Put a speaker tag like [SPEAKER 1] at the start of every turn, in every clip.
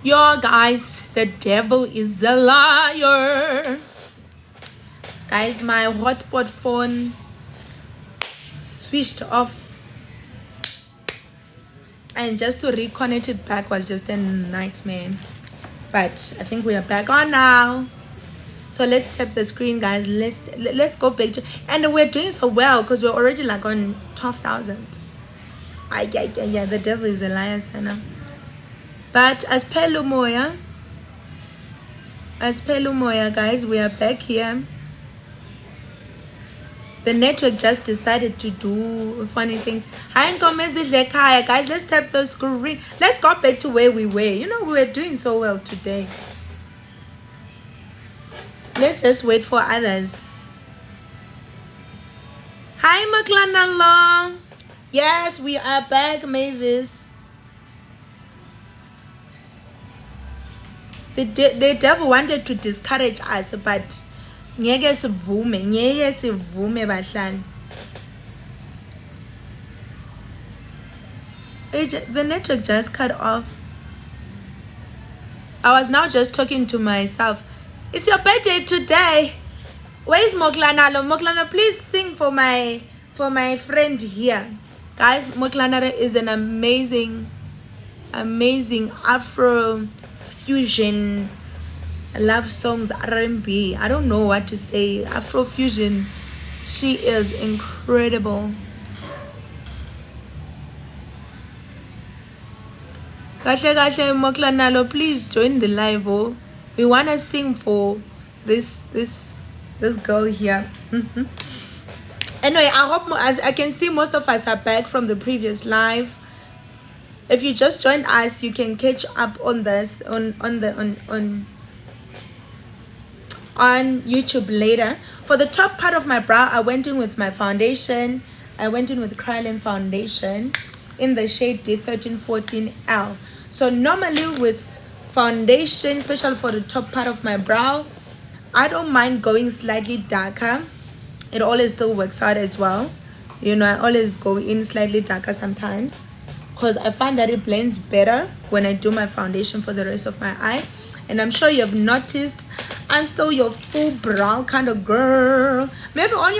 [SPEAKER 1] Yo guys, the devil is a liar. Guys, my hotspot phone switched off, and just to reconnect it back was just a nightmare. But I think we are back on now. So let's tap the screen, guys. Let's go back to, and we're doing so well because we're already like on 12,000. Yeah, the devil is a liar, Sana. But as per Lumoya, guys, we are back here. The network just decided to do funny things. Hi, guys, let's tap the screen. Let's go back to where we were. You know, we were doing so well today. Let's just wait for others. Hi, Maklanalo. Yes, we are back, Mavis. The devil wanted to discourage us, but the network just cut off. I was now just talking to myself. It's your birthday today. Where is Moklanalo? Moklana, please sing for my friend here. Guys, Moklanaro is an amazing Afro fusion love songs, R&B. I don't know what to say. Afro fusion. She is incredible. Kahle Moklanalo, please join the live. Oh, we want to sing for this girl here. Anyway, I hope I can see most of us are back from the previous live. If you just joined us, you can catch up on this on YouTube later. For the top part of my brow, I went in with my foundation. I went in with Krylon foundation in the shade D1314L. So normally with foundation, especially for the top part of my brow, I don't mind going slightly darker. It always still works out as well. You know, I always go in slightly darker sometimes, because I find that it blends better when I do my foundation for the rest of my eye. And I'm sure you've noticed I'm still your full brow kind of girl. Maybe on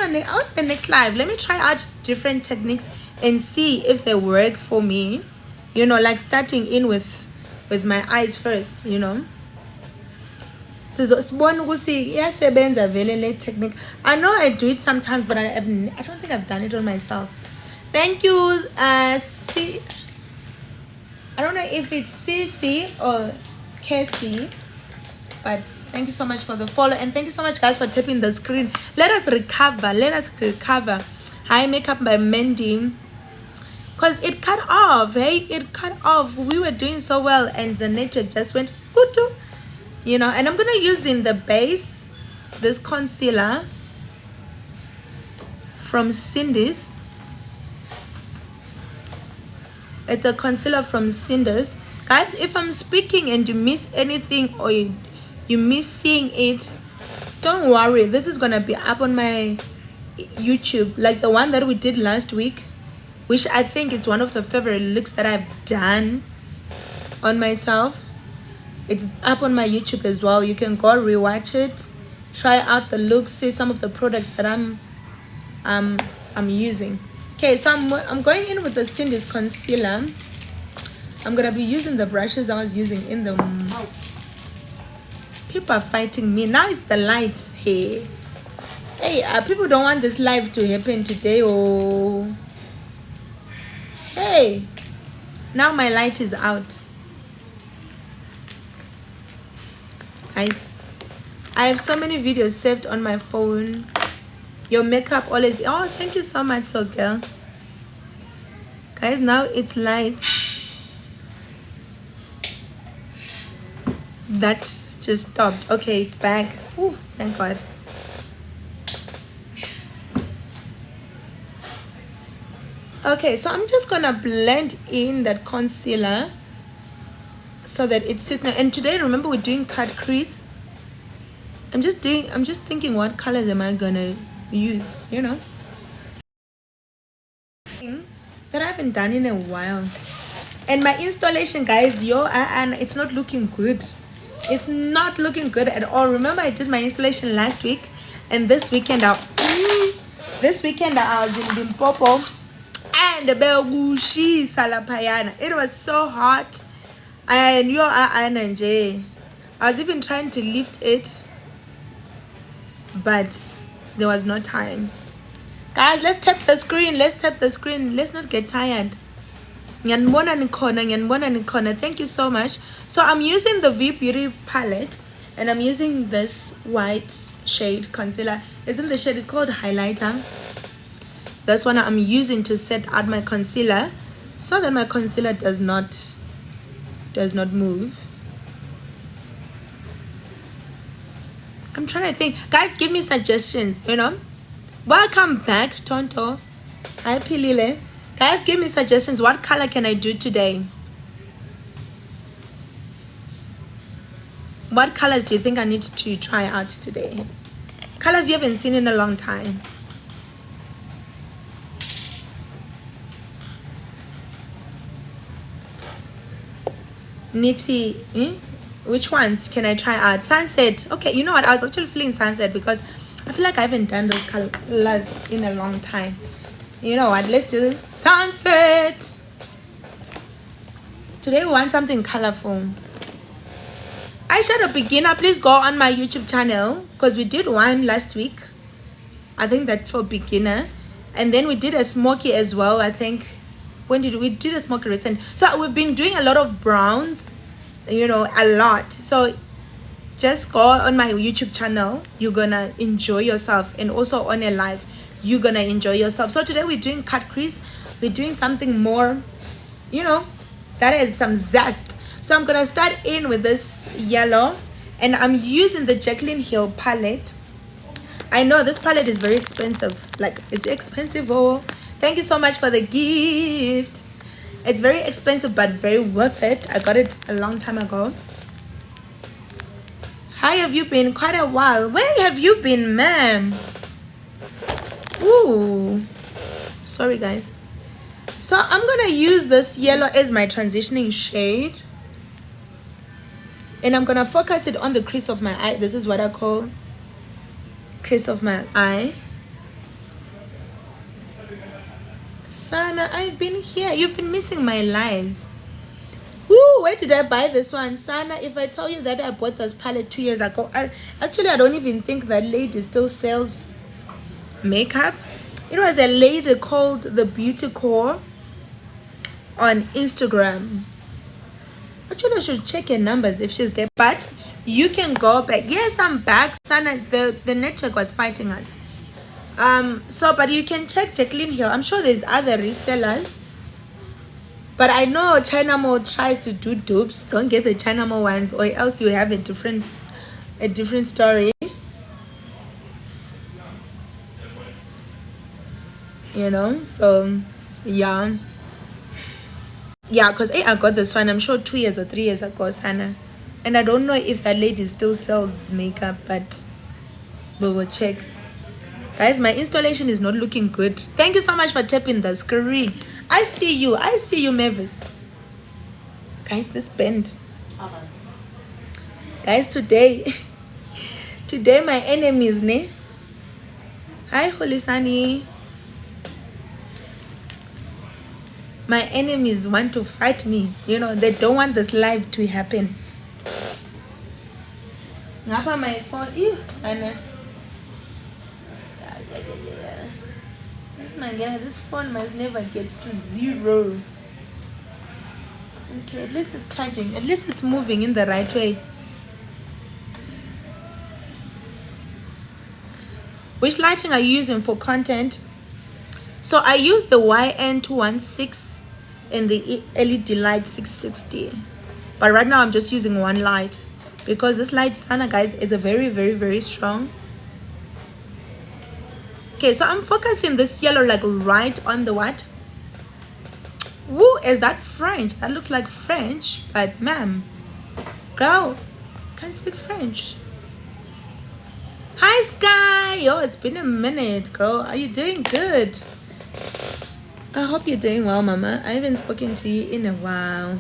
[SPEAKER 1] the next live, let me try out different techniques and see if they work for me. You know, like starting in with my eyes first, you know. I know I do it sometimes, but I don't think I've done it on myself. Thank you, C. I don't know if it's CC or KC, but thank you so much for the follow, and thank you so much, guys, for tapping the screen. Let us recover. Hi, Makeup by Mandy, because it cut off. Hey, it cut off. We were doing so well, and the network just went kutu. You know, and I'm gonna use in the base this concealer from Cindy's. It's a concealer from Cindy's. Guys, if I'm speaking and you miss anything or you miss seeing it, don't worry. This is gonna be up on my YouTube, like the one that we did last week, which I think it's one of the favorite looks that I've done on myself. It's up on my YouTube as well. You can go rewatch it, try out the look, see some of the products that I'm using. Okay, so I'm going in with the Cindy's concealer. I'm gonna be using the brushes I was using in the. People are fighting me now. It's the lights. Hey, people don't want this live to happen today. Oh, hey, now my light is out. Guys, I have so many videos saved on my phone. Your makeup always. Oh, thank you so much, so girl. Guys, now it's light. That's just stopped. Okay, it's back. Ooh, thank God. Okay, so I'm just gonna blend in that concealer so that it sits now. And today, remember, we're doing cut crease. I'm just thinking, what colors am I gonna use, you know, that I haven't done in a while. And my installation, guys, and it's not looking good. It's not looking good at all. Remember, I did my installation last week, and this weekend I was in Limpopo and the Belgushi Salapayana. It was so hot, and I was even trying to lift it, but there was no time. Guys, let's tap the screen. Let's tap the screen. Let's not get tired. Thank you so much. So I'm using the V Beauty palette, and I'm using this white shade concealer. Isn't the shade? It's called highlighter. That's one I'm using to set out my concealer, so that my concealer does not move. I'm trying to think. Guys, give me suggestions. Welcome back, Tonto. Hi, Pilile. Guys, give me suggestions. What color can I do today? What colors do you think I need to try out today? Colors you haven't seen in a long time. Nitty, which ones can I try out? Sunset. Okay, you know what? I was actually feeling sunset because I feel like I haven't done those colors in a long time. You know what? Let's do sunset. Today we want something colorful. Eyeshadow beginner, please go on my YouTube channel because we did one last week. I think that's for beginner. And then we did a smoky as well. I think when did we did a smoky recent? So we've been doing a lot of browns, a lot. So just go on my YouTube channel. You're gonna enjoy yourself, and also on a live, you're gonna enjoy yourself. So today we're doing cut crease. We're doing something more, that has some zest. So I'm gonna start in with this yellow, and I'm using the Jaclyn Hill palette. I know this palette is very expensive. Like, it's expensive. Oh, thank you so much for the gift. It's very expensive but very worth it. I got it a long time ago. How have you been? Quite a while. Where have you been, ma'am? Ooh, sorry guys. So I'm gonna use this yellow as my transitioning shade, and I'm gonna focus it on the crease of my eye. This is what I call crease of my eye. Sana, I've been here. You've been missing my lives. Woo, where did I buy this one? Sana, if I tell you that I bought this palette 2 years ago, I don't even think that lady still sells makeup. It was a lady called the Beauty Core on Instagram. Actually, I should check her numbers if she's there, but you can go back. Yes, I'm back. Sana, the network was fighting us. But you can check Jaclyn Hill. I'm sure there's other resellers, but I know China Mall tries to do dupes. Don't get the China Mall ones, or else you have a different story. So yeah, because I got this one, I'm sure 2 years or 3 years ago, Sana, and I don't know if that lady still sells makeup, but we will check. Guys, my installation is not looking good. Thank you so much for tapping the screen. I see you, Mavis. Guys, this bend. Guys, today my enemies, ne? Hi, Holisani. My enemies want to fight me. They don't want this live to happen. Ngapa my phone. Ew, Sana. Yeah. This phone must never get to 0. Okay, at least it's charging. At least it's moving in the right way. Which lighting are you using for content? So I use the YN216 and the LED light 660, but right now I'm just using one light because this light, Sana, guys, is a very, very, very strong. Okay, so I'm focusing this yellow like right on the what? Woo, is that French? That looks like French, but ma'am, girl, can't speak French. Hi, Sky. Yo, it's been a minute, girl. Are you doing good? I hope you're doing well, Mama. I haven't spoken to you in a while.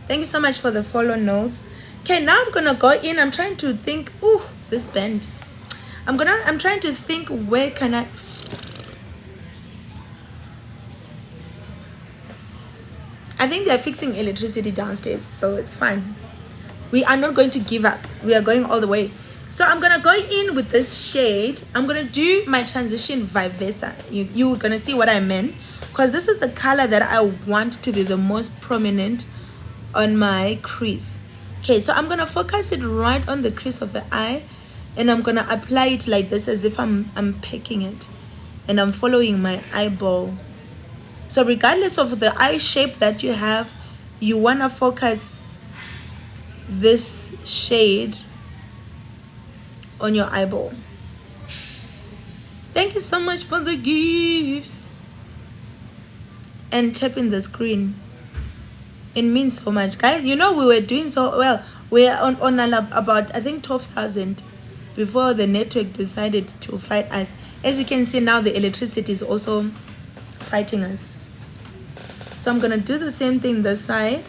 [SPEAKER 1] Thank you so much for the follow notes. Okay, now I'm gonna go in. I'm trying to think. Ooh, this bend. I'm trying to think, where can I think they're fixing electricity downstairs, so it's fine. We are not going to give up. We are going all the way. So I'm gonna go in with this shade. I'm gonna do my transition vice versa. You're gonna see what I meant, because this is the color that I want to be the most prominent on my crease. Okay, so I'm gonna focus it right on the crease of the eye, and I'm gonna apply it like this, as if I'm pecking it, and I'm following my eyeball. So regardless of the eye shape that you have, you wanna focus this shade on your eyeball. Thank you so much for the gift. And tapping the screen, it means so much, guys. You know, we were doing so well. We're on about, I think, 12,000 before the network decided to fight us. As you can see now, the electricity is also fighting us. So I'm gonna do the same thing this side.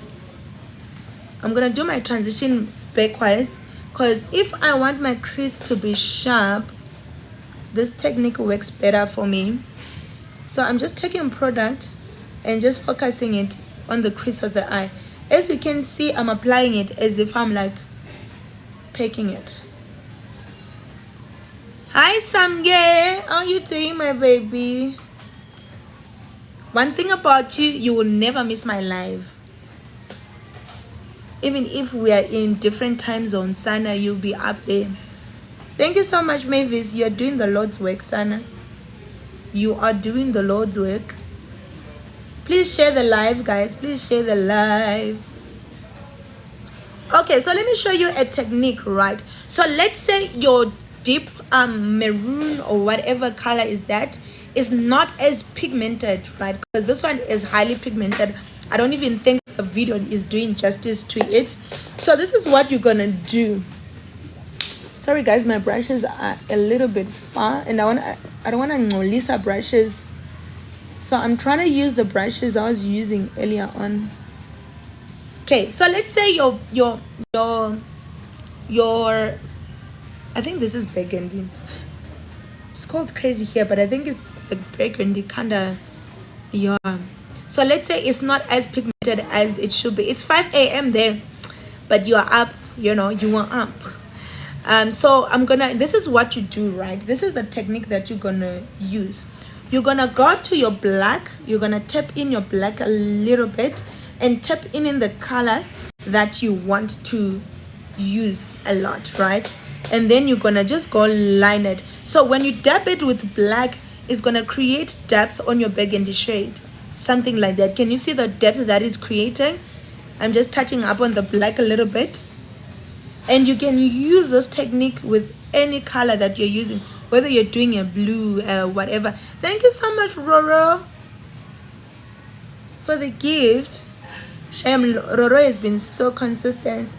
[SPEAKER 1] I'm gonna do my transition backwise, because if I want my crease to be sharp, this technique works better for me. So I'm just taking product and just focusing it on the crease of the eye. As you can see, I'm applying it as if I'm like pecking it. Hi Samge, how are you doing, my baby? One thing about you, you will never miss my live. Even if we are in different time zones, Sana, you'll be up there. Thank you so much, Mavis. You are doing the Lord's work, Sana. You are doing the Lord's work. Please share the live, guys. Please share the live. Okay, so let me show you a technique, right? So let's say your deep maroon or whatever color is that is not as pigmented, right? Because this one is highly pigmented. I don't even think the video is doing justice to it. So this is what you're gonna do. Sorry guys, my brushes are a little bit far, and I don't want to Lisa brushes, so I'm trying to use the brushes I was using earlier on. Okay, so let's say your I think this is burgundy. It's called crazy here, but I think it's the burgundy kind of, yeah. So let's say it's not as pigmented as it should be. It's 5 a.m. there, but you are up, you know, you are up. So this is what you do, right? This is the technique that you're gonna use. You're gonna go to your black, you're gonna tap in your black a little bit and tap in the color that you want to use a lot, right? And then you're gonna just go line it. So when you dab it with black, it's gonna create depth on your burgundy shade, something like that. Can you see the depth that is creating? I'm just touching up on the black a little bit. And you can use this technique with any color that you're using, whether you're doing a blue, whatever. Thank you so much, Roro, for the gift. Shame, Roro has been so consistent.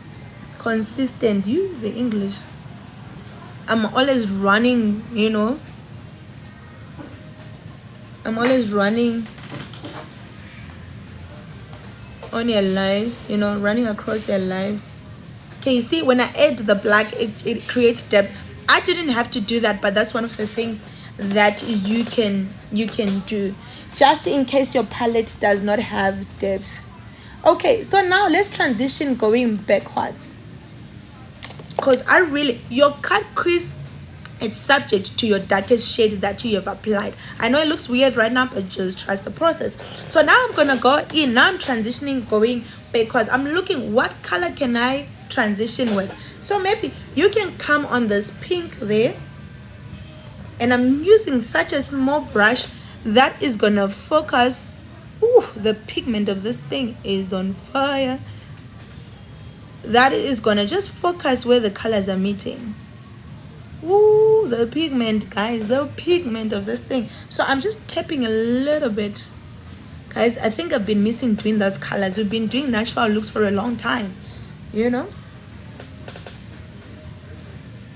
[SPEAKER 1] You, the English. I'm always running, you know. I'm always running on your lives, you know, running across your lives. Okay, you see, when I add the black, it creates depth. I didn't have to do that, but that's one of the things that you can do, just in case your palette does not have depth. Okay, so now let's transition going backwards, because your cut crease, it's subject to your darkest shade that you have applied. I know it looks weird right now, but just trust the process. So now I'm gonna go in. Now I'm transitioning going backwards. I'm looking, what color can I transition with? So maybe you can come on this pink there, and I'm using such a small brush that is gonna focus. Ooh, the pigment of this thing is on fire. That is gonna just focus where the colors are meeting. Ooh, the pigment, guys, the pigment of this thing. So I'm just tapping a little bit, guys. I think I've been missing doing those colors. We've been doing natural looks for a long time, you know.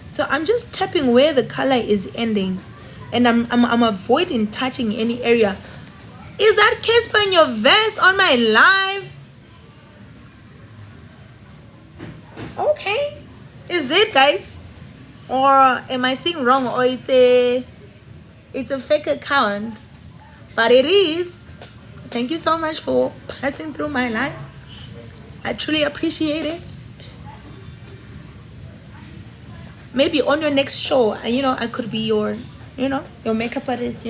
[SPEAKER 1] So I'm just tapping where the color is ending, and I'm avoiding touching any area Is that Casper in your vest on my live? Okay. Is it, guys? Or am I seeing wrong? Or it's a fake account? But it is. Thank you so much for passing through my life. I truly appreciate it. Maybe on your next show, I could be your makeup artist,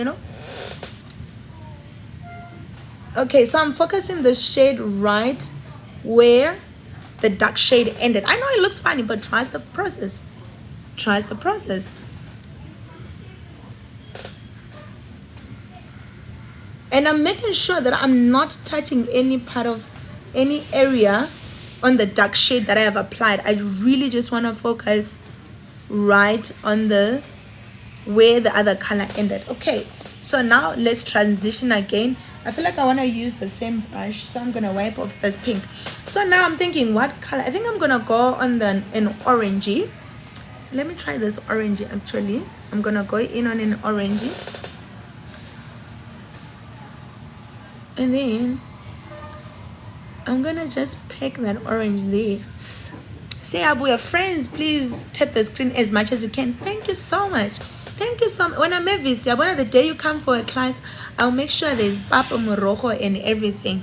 [SPEAKER 1] Okay, so I'm focusing the shade right where the dark shade ended. I know it looks funny, but trust the process. Trust the process. And I'm making sure that I'm not touching any part of any area on the dark shade that I have applied. I really just want to focus right on the where the other color ended. Okay, so now let's transition again. I feel like I want to use the same brush, so I'm gonna wipe off this pink. So now I'm thinking, what color? I think I'm gonna go on an orangey. So let me try this orangey. Actually, I'm gonna go in on an orangey, and then I'm gonna just pick that orange there. Say, Abuya friends, please tap the screen as much as you can. Thank you so much. Thank you so much. When I'm at one of the day you come for a class, I'll make sure there's papa morojo and everything.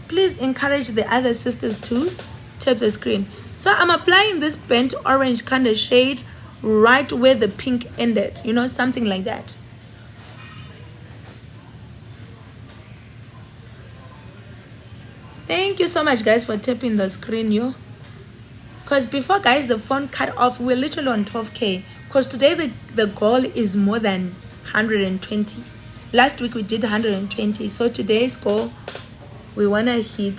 [SPEAKER 1] Please encourage the other sisters to tap the screen. So I'm applying this burnt orange kind of shade right where the pink ended, something like that. Thank you so much, guys, for tapping the screen, yo. Because before, guys, the phone cut off. We're literally on 12K. Because today the goal is more than 120. Last week we did 120. So today's goal, we want to hit.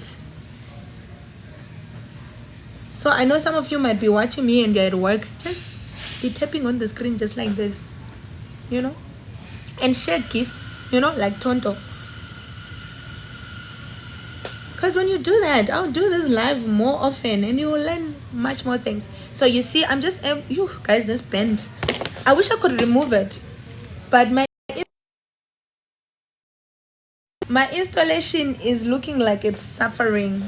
[SPEAKER 1] So I know some of you might be watching me and you're at work. Just be tapping on the screen just like this, and share gifts, like Tonto. Because when you do that, I'll do this live more often and you will learn much more things. So you see, I'm just, you guys, this bend. I wish I could remove it. But my installation is looking like it's suffering.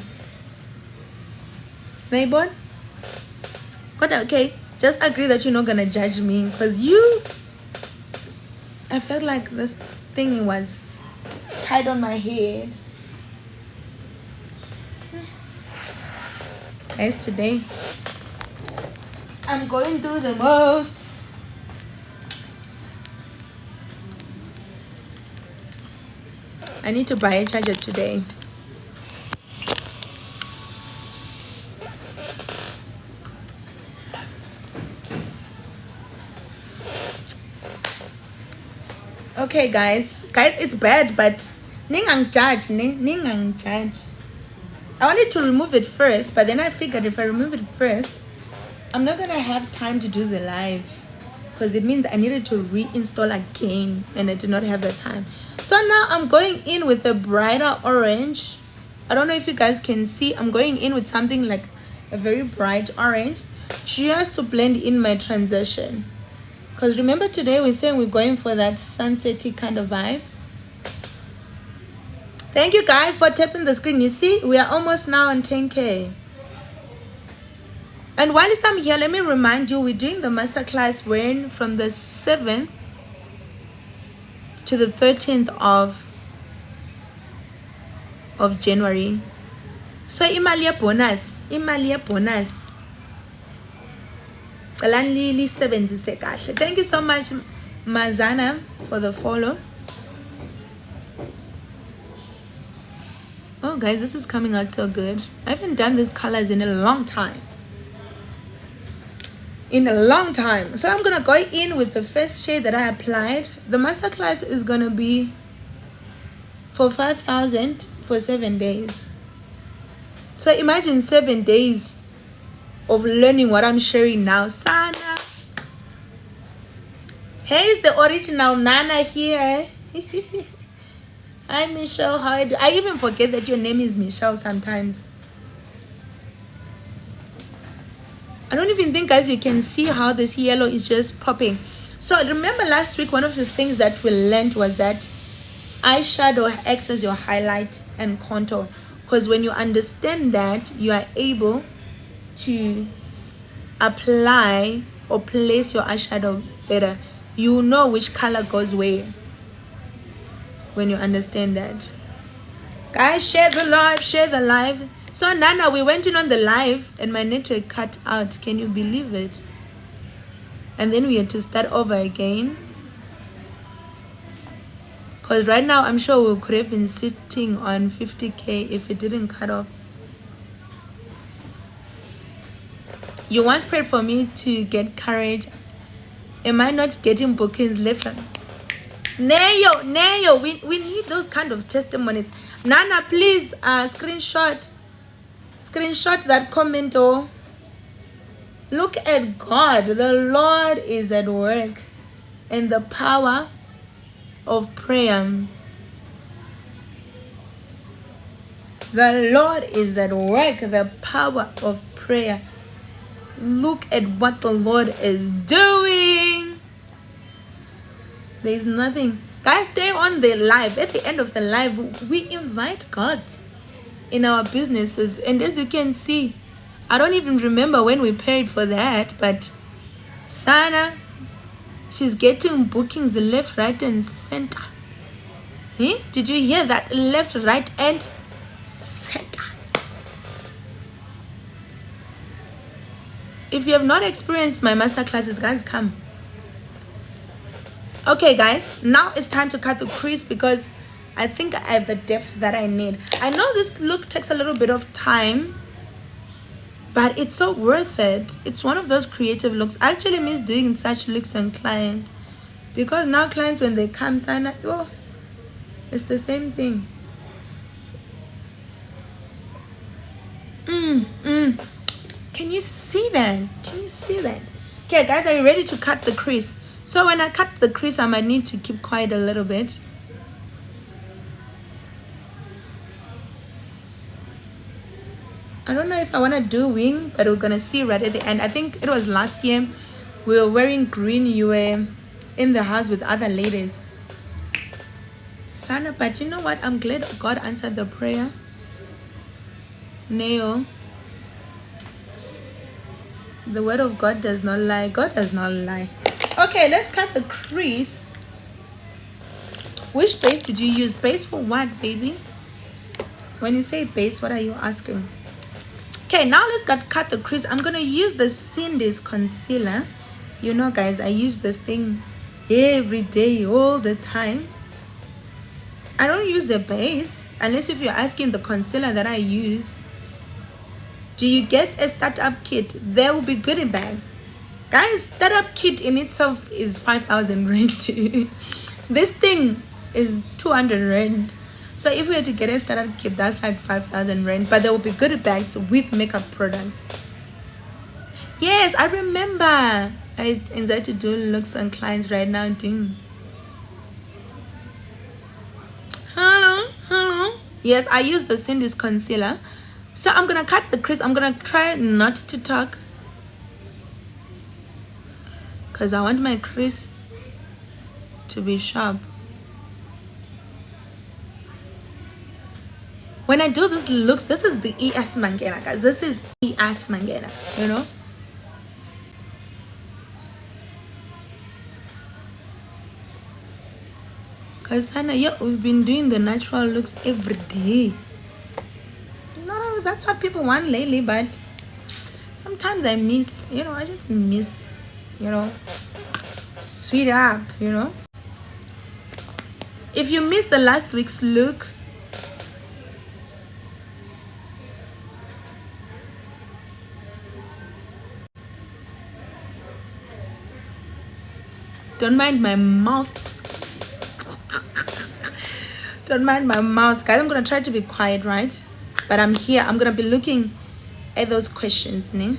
[SPEAKER 1] Neighbor? But okay, just agree that you're not going to judge me. Because I felt like this thing was tied on my head. Guys, today I'm going through the most. I need to buy a charger today. Okay, guys, it's bad, but ningang judge. I wanted to remove it first, but then I figured if I remove it first, I'm not gonna have time to do the live, because it means I needed to reinstall again and I did not have the time. So now I'm going in with a brighter orange. I don't know if you guys can see. I'm going in with something like a very bright orange just to blend in my transition, because remember today we're saying we're going for that sunset-y kind of vibe. Thank you guys for tapping the screen. You see, we are almost now on 10K. And whilst I'm here, let me remind you, we're doing the masterclass when from the 7th to the 13th of January. So imali bonus. Thank you so much, Mazana, for the follow. Oh guys, this is coming out so good. I haven't done these colors in a long time. So I'm gonna go in with the first shade that I applied. The masterclass is gonna be for 5,000 for 7 days. So imagine 7 days of learning what I'm sharing now. Sana, hey, is the original Nana here? Hi Michelle, how do I even forget that your name is Michelle sometimes. I don't even think, guys, you can see how this yellow is just popping. So remember last week, one of the things that we learned was that eyeshadow acts as your highlight and contour, because when you understand that, you are able to apply or place your eyeshadow better. You know which color goes where when you understand that. Guys, share the live, share the live. So Nana, we went in on the live and my network cut out. Can you believe it? And then we had to start over again. Because right now, I'm sure we could have been sitting on 50K if it didn't cut off. You once prayed for me to get courage. Am I not getting bookings left? Nayo, we need those kind of testimonies. Nana, please screenshot that comment. Oh, look at God. The Lord is at work, and the power of prayer. The Lord is at work, the power of prayer. Look at what the Lord is doing. There's nothing. Guys, stay on the live. At the end of the live, we invite God in our businesses. And as you can see, I don't even remember when we paid for that, but Sana, she's getting bookings left, right, and center. Did you hear that? Left, right, and center. If you have not experienced my master classes, guys, come. Okay, guys, now it's time to cut the crease because I think I have the depth that I need. I know this look takes a little bit of time, but it's so worth it. It's one of those creative looks. I actually miss doing such looks on clients because now clients, when they come, sign up, oh, it's the same thing. Can you see that? Can you see that? Okay, guys, are you ready to cut the crease? So when I cut the crease, I might need to keep quiet a little bit. I don't know if I want to do wing, but we're going to see right at the end. I think it was last year we were wearing green. You were in the house with other ladies. Sana, but you know what? I'm glad God answered the prayer. Neo. The word of God does not lie. God does not lie. Okay, let's cut the crease. Which base did you use? Base for what, baby? When you say base, what are you asking? Okay, now let's cut the crease. I'm gonna use the Cindy's concealer. You know, guys, I use this thing every day, all the time. I don't use the base unless if you're asking the concealer that I use. Do you get a startup kit? There will be goodie bags. Guys, startup kit in itself is 5,000 rand. This thing is 200 rand. So if we had to get a startup kit, that's like 5,000 rand. But there will be goodie bags with makeup products. Yes, I remember. I enjoy to do looks on clients right now. Hello. Yes, I use the Cindy's concealer. So I'm gonna cut the crease. I'm gonna try not to talk because I want my crease to be sharp. When I do this looks, this is the ES Mangena, guys. This is ES Mangena, you know. Because Hannah, yeah, we've been doing the natural looks every day. No, that's what people want lately, but sometimes I miss, you know, I just miss, you know, sweet up, you know. If you missed the last week's look, don't mind my mouth. Don't mind my mouth, guys. I'm gonna try to be quiet, right? But I'm here. I'm gonna be looking at those questions, né?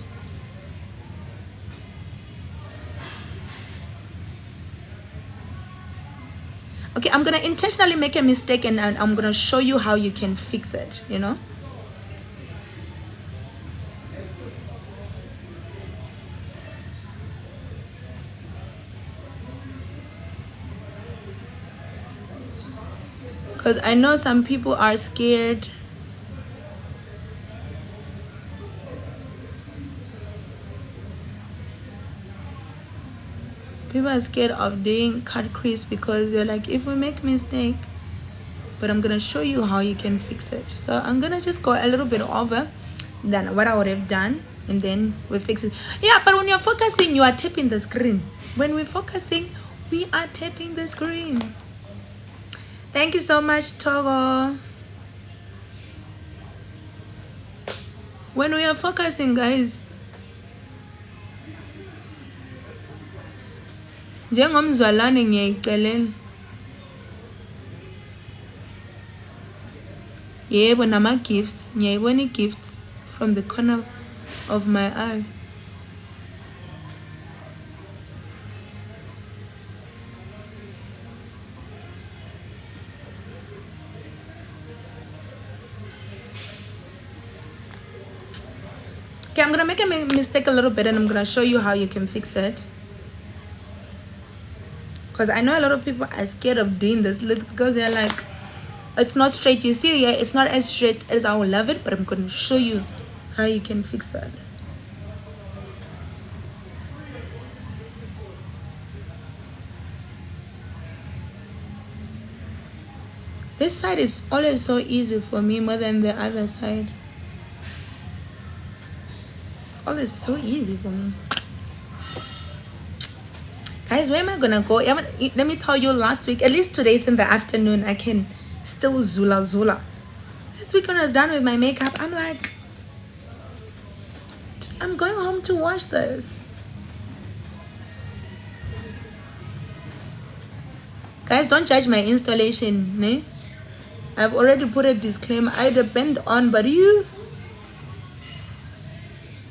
[SPEAKER 1] Okay, I'm gonna intentionally make a mistake and I'm gonna show you how you can fix it, you know. because I know some people are scared. People are scared of doing cut crease because they're like, if we make mistake, but I'm gonna show you how you can fix it. So I'm gonna just go a little bit over than what I would have done, and then we fix it. Yeah, but when you're focusing, you are tapping the screen. When we're focusing, we are tapping the screen. Thank you so much, Togo. When we are focusing, guys, njengomzalwane ngiyayicelela. Yebo, nama gifts ngiyayibona i-gift from the corner of my eye. Okay, I'm gonna make a mistake a little bit, and I'm gonna show you how you can fix it. Because I know a lot of people are scared of doing this because they're like, it's not straight. You see, yeah, it's not as straight as I would love it, but I'm going to show you how you can fix that. This side is always so easy for me more than the other side. It's always so easy for me. Guys, where am I gonna go? Let me tell you, last week, at least today's in the afternoon, I can still zula. This week when I was done with my makeup, I'm like, I'm going home to watch this. Guys, don't judge my installation, ne? I've already put a disclaimer. I depend on, but you,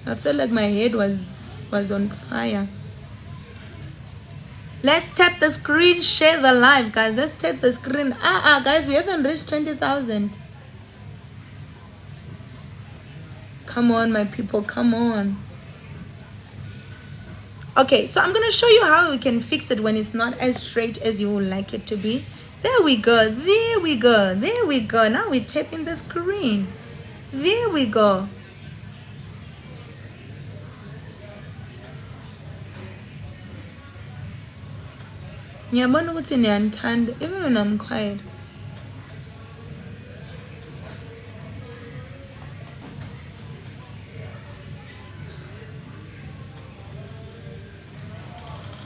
[SPEAKER 1] I felt like my head was on fire. Let's tap the screen, share the live, guys. Let's tap the screen. Guys, we haven't reached 20,000. Come on, my people, come on. Okay, so I'm gonna show you how we can fix it when it's not as straight as you would like it to be. There we go, there we go, there we go. Now we're tapping the screen. There we go. Ngiyabona ukuthi niyandithanda even when I'm quiet.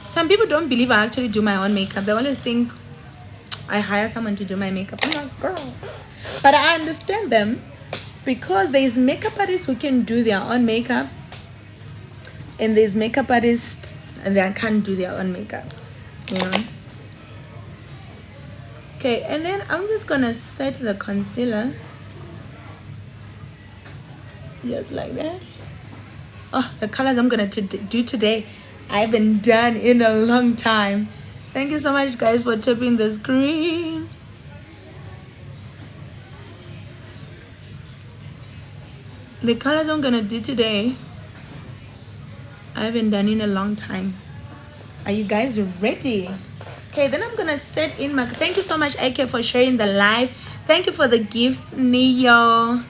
[SPEAKER 1] Some people don't believe I actually do my own makeup. They always think I hire someone to do my makeup. I'm like, girl. But I understand them because there's makeup artists who can do their own makeup, and there's makeup artists that can't do their own makeup. You know. Okay, and then I'm just gonna set the concealer just like that. Oh, the colors I'm gonna do today, I haven't done in a long time. Thank you so much, guys, for tapping the screen. The colors I'm gonna do today, I haven't done in a long time. Are you guys ready? Okay, then I'm gonna set in my, thank you so much, AK, for sharing the live. Thank you for the gifts, Neo.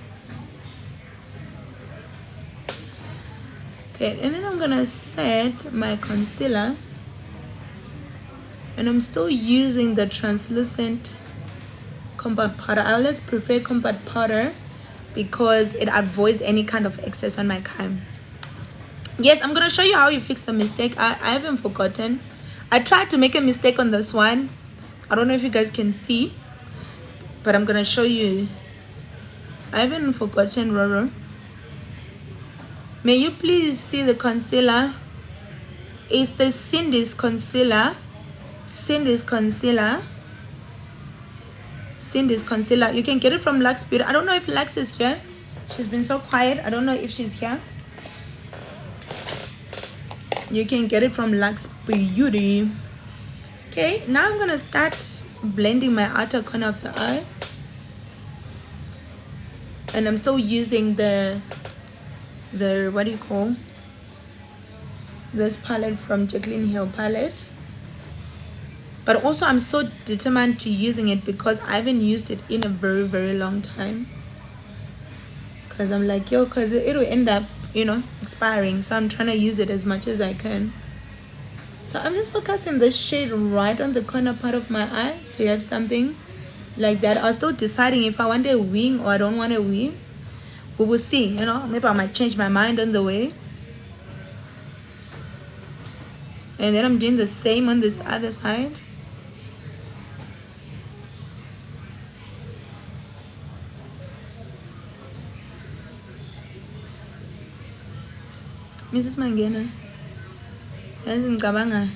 [SPEAKER 1] Okay, and then I'm gonna set my concealer, and I'm still using the translucent compact powder. I always prefer compact powder because it avoids any kind of excess on my cam. Yes, I'm gonna show you how you fix the mistake. I haven't forgotten. I tried to make a mistake on this one. I don't know if you guys can see, but I'm gonna show you. I haven't forgotten, Roro. May you please see the concealer? It's the Cindy's concealer. Cindy's concealer. Cindy's concealer. You can get it from Lux Beauty. I don't know if Lux is here. She's been so quiet. I don't know if she's here. You can get it from Lux Beauty. Okay, now I'm gonna start blending my outer corner of the eye, and I'm still using the what do you call this palette from Jacqueline Hill palette, but also I'm so determined to using it because I haven't used it in a very, very long time. Because I'm like, yo, because it will end up, you know, expiring. So I'm trying to use it as much as I can. So I'm just focusing this shade right on the corner part of my eye to have something like that. I was still deciding if I want a wing or I don't want a wing. We will see, you know, maybe I might change my mind on the way. And then I'm doing the same on this other side. Mrs. Mangena, yazi ngicabanga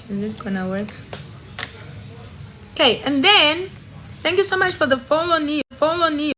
[SPEAKER 1] is it gonna work? Okay, and then thank you so much for the follow me